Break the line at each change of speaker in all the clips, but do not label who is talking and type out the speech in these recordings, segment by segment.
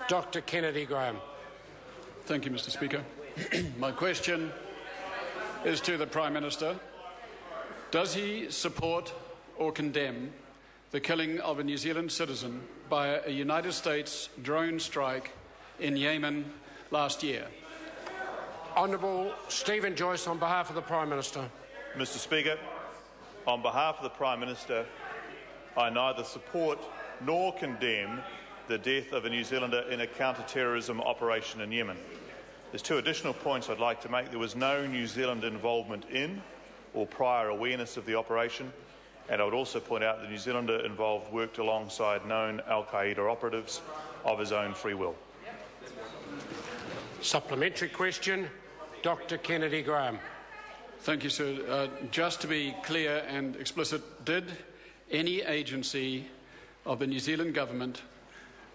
Dr. Kennedy Graham.
Thank you, Mr. Speaker. My question is to the Prime Minister. Does he support or condemn the killing of a New Zealand citizen by a United States drone strike in Yemen last year?
Honourable Stephen Joyce, on behalf of the Prime Minister.
Mr. Speaker, on behalf of the Prime Minister, I neither support nor condemn the death of a New Zealander in a counter-terrorism operation in Yemen. There's two additional points I'd like to make. There was no New Zealand involvement in or prior awareness of the operation, and I would also point out the New Zealander involved worked alongside known al-Qaeda operatives of his own free will.
Supplementary question, Dr. Kennedy Graham.
Thank you, sir. Just to be clear and explicit, did any agency of the New Zealand government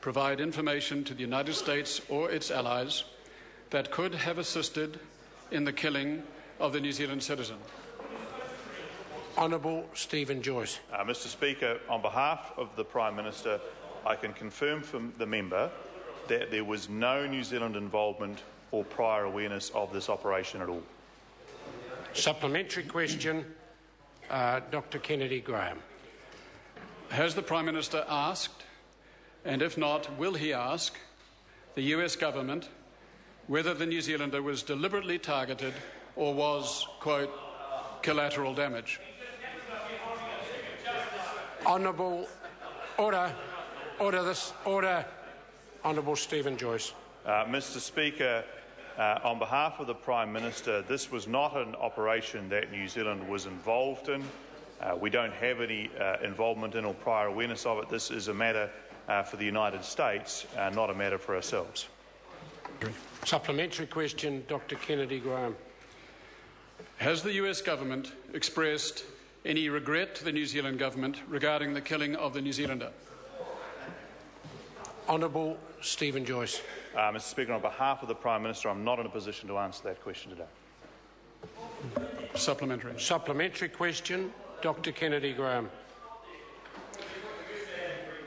provide information to the United States or its allies that could have assisted in the killing of the New Zealand citizen?
Honourable Stephen Joyce.
Mr. Speaker, on behalf of the Prime Minister, I can confirm from the member that there was no New Zealand involvement or prior awareness of this operation at all.
Supplementary question, Dr. Kennedy Graham.
Has the Prime Minister asked, and if not, will he ask, the US government whether the New Zealander was deliberately targeted or was, quote, collateral damage?
Honourable Honourable Stephen Joyce.
Mr. Speaker, on behalf of the Prime Minister, this was not an operation that New Zealand was involved in. We don't have any involvement in or prior awareness of it. This is a matter for the United States, not a matter for ourselves.
Supplementary question, Dr. Kennedy Graham.
Has the US government expressed any regret to the New Zealand government regarding the killing of the New Zealander?
Honourable Stephen Joyce.
Mr. Speaker, on behalf of the Prime Minister, I'm not in a position to answer that question today.
Supplementary.
Supplementary question, Dr. Kennedy Graham.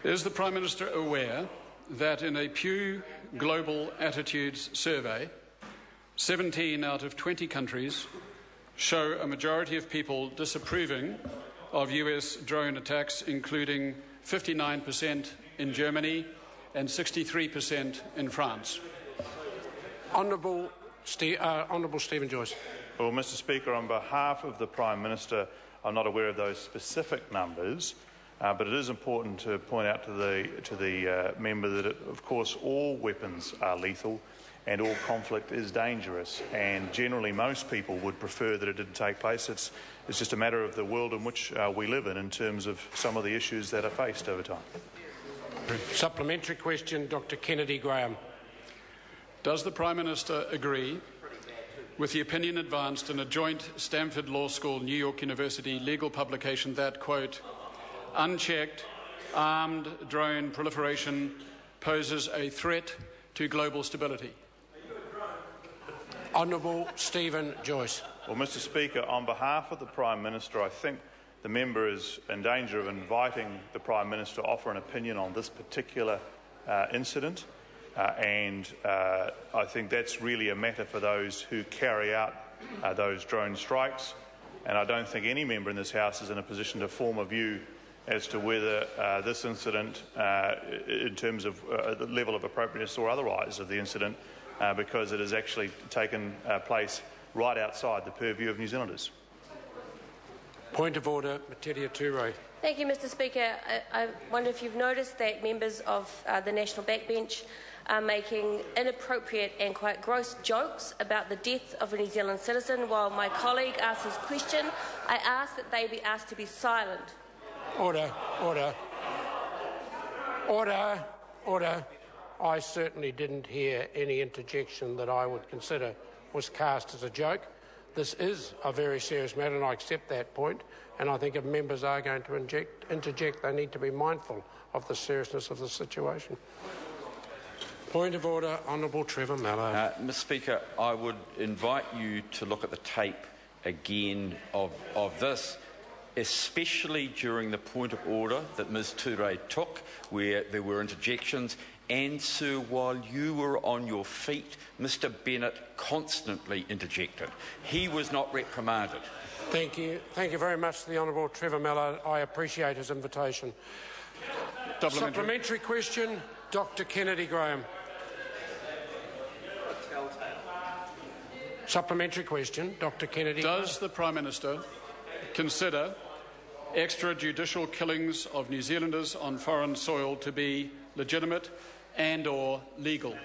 Is the Prime Minister aware that in a Pew Global Attitudes survey, 17 out of 20 countries show a majority of people disapproving of US drone attacks, including 59% in Germany and 63% in France?
Honourable Stephen Joyce.
Well, Mr. Speaker, on behalf of the Prime Minister, I'm not aware of those specific numbers, but it is important to point out to the member that, of course, all weapons are lethal and all conflict is dangerous, and generally most people would prefer that it didn't take place. It's just a matter of the world in which we live in terms of some of the issues that are faced over time.
Supplementary question, Dr. Kennedy Graham.
Does the Prime Minister agree with the opinion advanced in a joint Stanford Law School, New York University legal publication that, quote, unchecked armed drone proliferation poses a threat to global stability?
Honourable Stephen Joyce.
Well, Mr. Speaker, on behalf of the Prime Minister, I think the member is in danger of inviting the Prime Minister to offer an opinion on this particular incident, and I think that's really a matter for those who carry out those drone strikes, and I don't think any member in this House is in a position to form a view as to whether this incident, in terms of the level of appropriateness or otherwise of the incident, because it has actually taken place right outside the purview of New Zealanders.
Point of order, Materia Ture.
Thank you, Mr. Speaker. I wonder if you've noticed that members of the National Backbench are making inappropriate and quite gross jokes about the death of a New Zealand citizen. While my colleague asks his question, I ask that they be asked to be silent.
Order. I certainly didn't hear any interjection that I would consider was cast as a joke. This is a very serious matter, and I accept that point. And I think if members are going to interject, they need to be mindful of the seriousness of the situation. Point of order, Honourable Trevor Mallow.
Mr. Speaker, I would invite you to look at the tape again of this, especially during the point of order that Ms Ture took, where there were interjections, And, sir, while you were on your feet, Mr Bennett constantly interjected. He was not reprimanded.
Thank you. Thank you very much to the Honourable Trevor Mallard. I appreciate his invitation. Supplementary question, Dr Kennedy Graham. Supplementary question, Dr Kennedy.
Does the Prime Minister consider extrajudicial killings of New Zealanders on foreign soil to be legitimate and/or legal?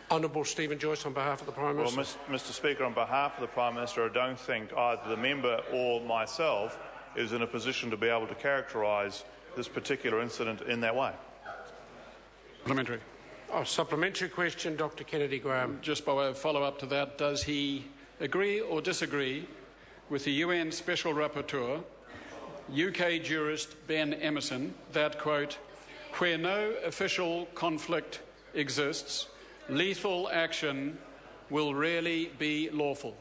Honourable Stephen Joyce on behalf of the Prime Minister.
Well, Mr Speaker, on behalf of the Prime Minister, I don't think either the member or myself is in a position to be able to characterise this particular incident in that way.
Supplementary.
Supplementary question, Dr Kennedy Graham.
Just by way of follow-up to that, does he agree or disagree with the UN Special Rapporteur, UK jurist Ben Emerson, that, quote, where no official conflict exists, lethal action will rarely be lawful?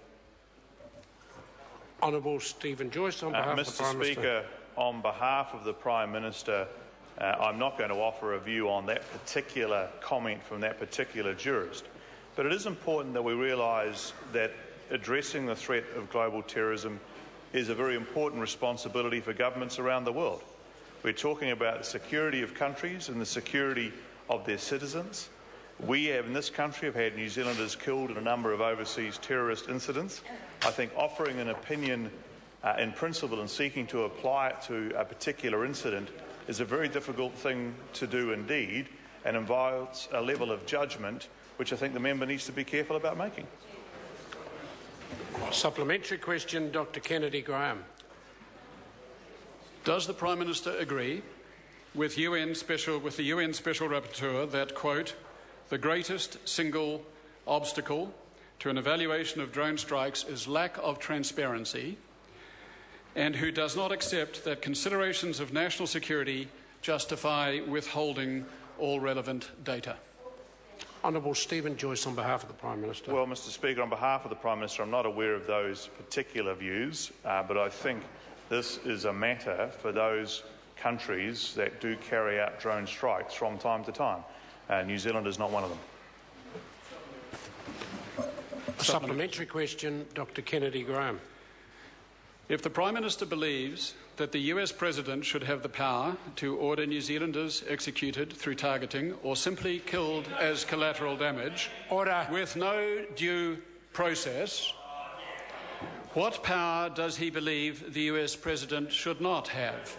Honourable Stephen Joyce on behalf of the Prime Minister.
Mr Speaker, on behalf of the Prime Minister, I'm not going to offer a view on that particular comment from that particular jurist. But it is important that we realise that addressing the threat of global terrorism is a very important responsibility for governments around the world. We're talking about the security of countries and the security of their citizens. We have, in this country, have had New Zealanders killed in a number of overseas terrorist incidents. I think offering an opinion in principle and seeking to apply it to a particular incident is a very difficult thing to do indeed, and involves a level of judgment which I think the member needs to be careful about making.
Supplementary question, Dr Kennedy Graham.
Does the Prime Minister agree with the UN Special Rapporteur that, quote, the greatest single obstacle to an evaluation of drone strikes is lack of transparency, and who does not accept that considerations of national security justify withholding all relevant data?
Honourable Stephen Joyce on behalf of the Prime Minister.
Well, Mr Speaker, on behalf of the Prime Minister, I'm not aware of those particular views, but I think this is a matter for those countries that do carry out drone strikes from time to time. New Zealand is not one of them.
Supplementary question, Dr Kennedy Graham.
If the Prime Minister believes that the US President should have the power to order New Zealanders executed through targeting or simply killed as collateral damage with no due process, what power does he believe the US President should not have?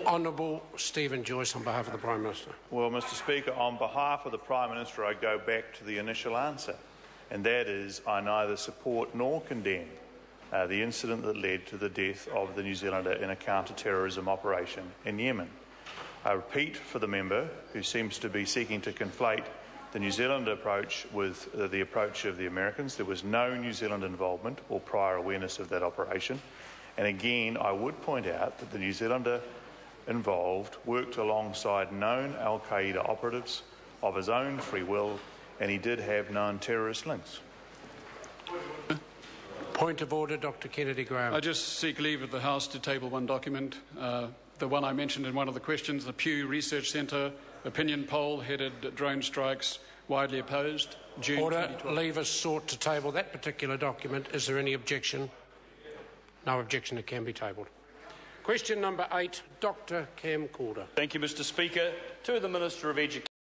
Honourable Stephen Joyce on behalf of the Prime Minister.
Well, Mr Speaker, on behalf of the Prime Minister, I go back to the initial answer, and that is I neither support nor condemn the incident that led to the death of the New Zealander in a counter-terrorism operation in Yemen. I repeat for the member who seems to be seeking to conflate the New Zealand approach with the approach of the Americans. There was no New Zealand involvement or prior awareness of that operation. And again, I would point out that the New Zealander involved worked alongside known al-Qaeda operatives of his own free will, and he did have known terrorist links.
Point of order, Dr Kennedy Graham.
I just seek leave of the House to table one document, the one I mentioned in one of the questions, the Pew Research Centre opinion poll headed drone strikes widely opposed, June
Order.
2012.
Leave is sought to table that particular document. Is there any objection? No objection. It can be tabled. Question number 8, Dr Cam Calder.
Thank you, Mr Speaker. To the Minister of Education.